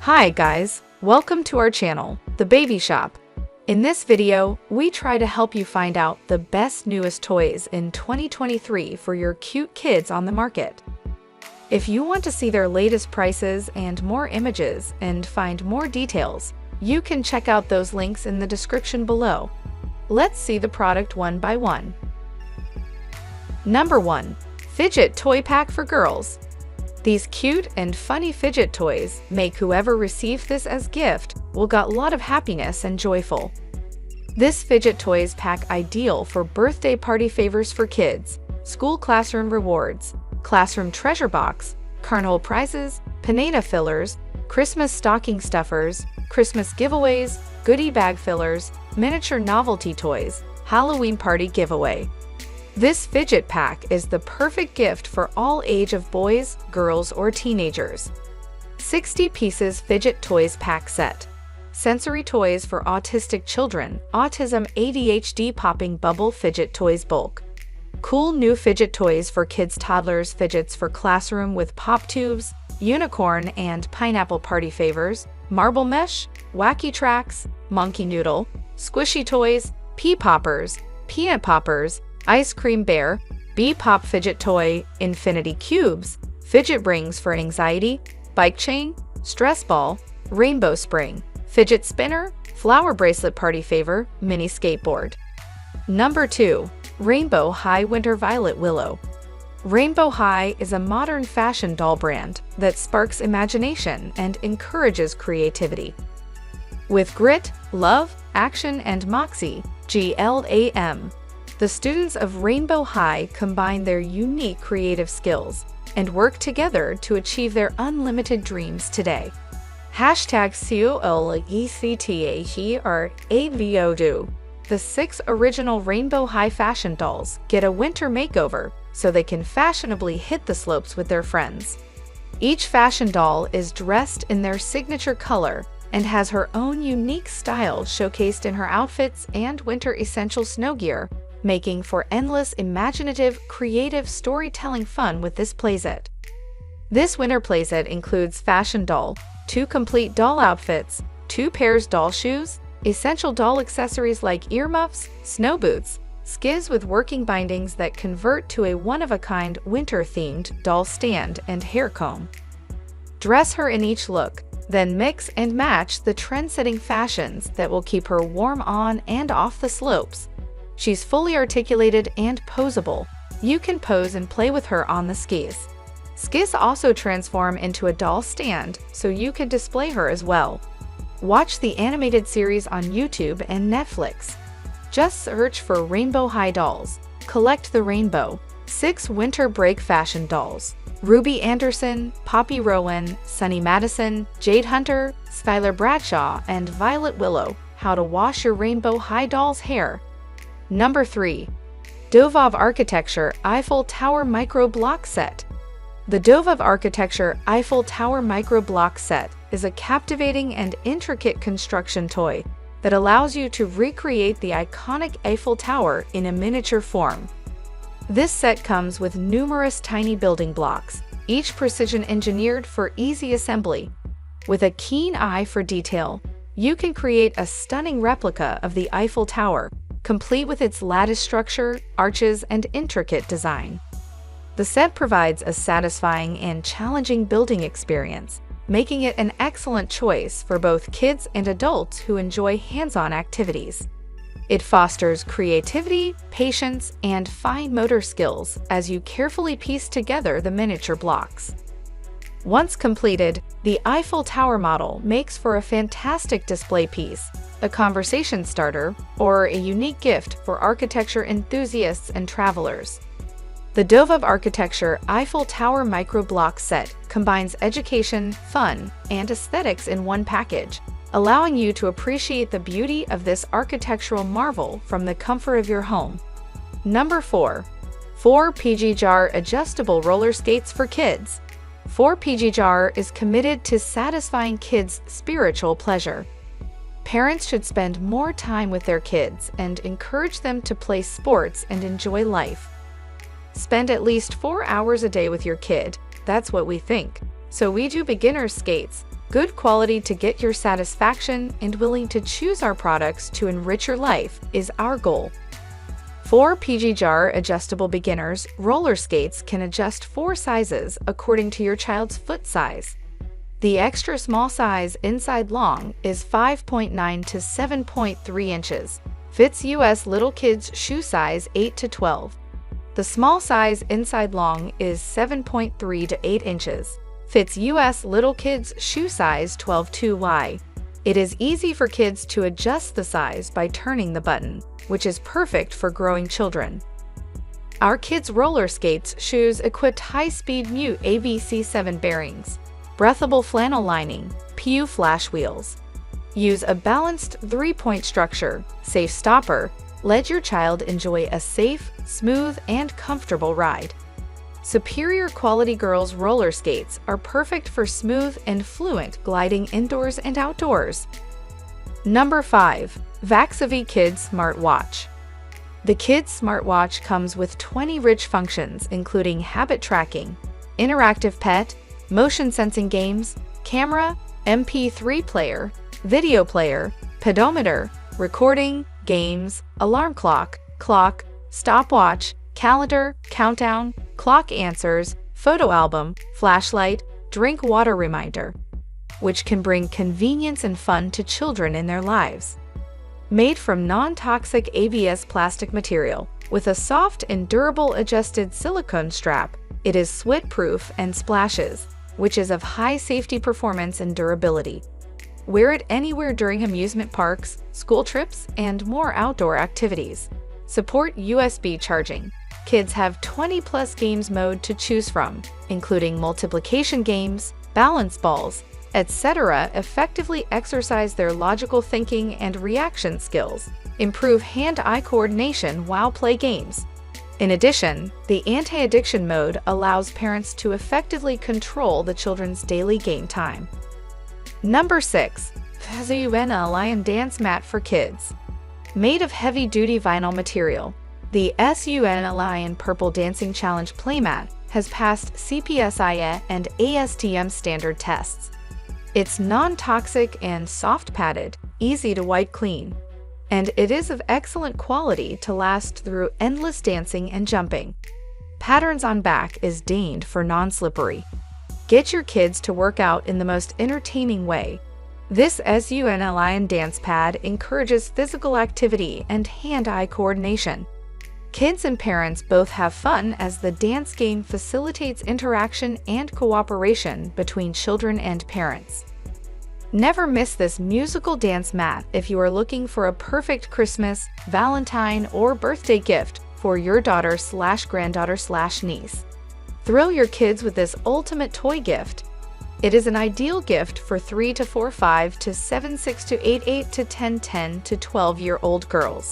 Hi guys, welcome to our channel, The Baby Shop. In this video, we try to help you find out the best newest toys in 2023 for your cute kids on the market. If you want to see their latest prices and more images and find more details, you can check out those links in the description below. Let's see the product one by one. Number 1. Fidget Toy Pack for Girls. These cute and funny fidget toys make whoever receives this as gift will got a lot of happiness and joyful. This fidget toys pack ideal for birthday party favors for kids, school classroom rewards, classroom treasure box, carnival prizes, pinata fillers, Christmas stocking stuffers, Christmas giveaways, goodie bag fillers, miniature novelty toys, Halloween party giveaway. This fidget pack is the perfect gift for all age of boys, girls, or teenagers. 60 pieces fidget toys pack set. Sensory toys for autistic children, autism ADHD popping bubble fidget toys bulk. Cool new fidget toys for kids toddlers fidgets for classroom with pop tubes, unicorn and pineapple party favors, marble mesh, wacky tracks, monkey noodle, squishy toys, pea poppers, peanut poppers, ice cream bear, bee pop fidget toy, infinity cubes, fidget rings for anxiety, bike chain, stress ball, rainbow spring, fidget spinner, flower bracelet party favor, mini skateboard. Number 2. Rainbow High Winter Violet Willow. Rainbow High is a modern fashion doll brand that sparks imagination and encourages creativity. With grit, love, action, and moxie, GLAM, the students of Rainbow High combine their unique creative skills and work together to achieve their unlimited dreams today. #COLECTAHERAVODO. The 6 original Rainbow High fashion dolls get a winter makeover so they can fashionably hit the slopes with their friends. Each fashion doll is dressed in their signature color and has her own unique style showcased in her outfits and winter essential snow gear, making for endless imaginative, creative storytelling fun with this playset. This winter playset includes fashion doll, 2 complete doll outfits, 2 pairs doll shoes, essential doll accessories like earmuffs, snow boots, skivs with working bindings that convert to a one-of-a-kind winter-themed doll stand and hair comb. Dress her in each look, then mix and match the trend-setting fashions that will keep her warm on and off the slopes. She's fully articulated and posable. You can pose and play with her on the skis. Skis also transform into a doll stand, so you can display her as well. Watch the animated series on YouTube and Netflix. Just search for Rainbow High Dolls. Collect the rainbow. 6 winter break fashion dolls. Ruby Anderson, Poppy Rowan, Sunny Madison, Jade Hunter, Skylar Bradshaw, and Violet Willow. How to wash your Rainbow High doll's hair. Number 3. dOvOb Architecture Eiffel Tower Micro Block Set. The dOvOb Architecture Eiffel Tower Micro Block Set is a captivating and intricate construction toy that allows you to recreate the iconic Eiffel Tower in a miniature form. This set comes with numerous tiny building blocks, each precision engineered for easy assembly. With a keen eye for detail, you can create a stunning replica of the Eiffel Tower, complete with its lattice structure, arches, and intricate design. The set provides a satisfying and challenging building experience, making it an excellent choice for both kids and adults who enjoy hands-on activities. It fosters creativity, patience, and fine motor skills as you carefully piece together the miniature blocks. Once completed, the Eiffel Tower model makes for a fantastic display piece, a conversation starter, or a unique gift for architecture enthusiasts and travelers. The dOvOb Architecture Eiffel Tower Micro Block Set combines education, fun, and aesthetics in one package, allowing you to appreciate the beauty of this architectural marvel from the comfort of your home. Number 4. 4PG Jar Adjustable Roller Skates for Kids. 4PG Jar is committed to satisfying kids' spiritual pleasure. Parents should spend more time with their kids and encourage them to play sports and enjoy life. Spend at least 4 hours a day with your kid, that's what we think. So we do beginner skates, Good quality to get your satisfaction and willing to choose our products to enrich your life is our goal. 4 PG jar adjustable beginners roller skates can adjust 4 sizes according to your child's foot size. The extra small size inside long is 5.9 to 7.3 inches. Fits US little kids shoe size 8 to 12. The small size inside long is 7.3 to 8 inches. Fits US little kids shoe size 12 to Y. It is easy for kids to adjust the size by turning the button, which is perfect for growing children. Our kids' roller skates shoes equipped high-speed Mute ABC7 bearings, breathable flannel lining, PU flash wheels. Use a balanced 3-point structure, safe stopper. Let your child enjoy a safe, smooth, and comfortable ride. Superior quality girls' roller skates are perfect for smooth and fluent gliding indoors and outdoors. Number 5. Vakzovy Kids Smartwatch. The Kids Smartwatch comes with 20 rich functions including habit tracking, interactive pet, motion sensing games, camera, MP3 player, video player, pedometer, recording, games, alarm clock, stopwatch, calendar, countdown, clock answers, photo album, flashlight, drink water reminder, which can bring convenience and fun to children in their lives. Made from non-toxic ABS plastic material, with a soft and durable adjusted silicone strap, it is sweat-proof and splashes, which is of high safety performance and durability. Wear it anywhere during amusement parks, school trips, and more outdoor activities. Support USB charging. Kids have 20+ games mode to choose from, including multiplication games, balance balls, etc. Effectively exercise their logical thinking and reaction skills, improve hand-eye coordination while play games. In addition, the anti-addiction mode allows parents to effectively control the children's daily game time. Number 6. SUNLIN Dance Mat for Kids. Made of heavy-duty vinyl material, the SUNLIN Purple Dancing Challenge Playmat has passed CPSI and ASTM standard tests. It's non-toxic and soft-padded, easy to wipe clean, and it is of excellent quality to last through endless dancing and jumping. Patterns on back is designed for non-slippery. Get your kids to work out in the most entertaining way. This SUNLIN dance pad encourages physical activity and hand-eye coordination. Kids and parents both have fun as the dance game facilitates interaction and cooperation between children and parents. Never miss this musical dance mat if you are looking for a perfect Christmas, Valentine, or birthday gift for your daughter/granddaughter/niece. Thrill your kids with this ultimate toy gift. It is an ideal gift for 3 to 4, 5 to 7, 6 to 8, 8 to 10, 10 to 12-year-old girls.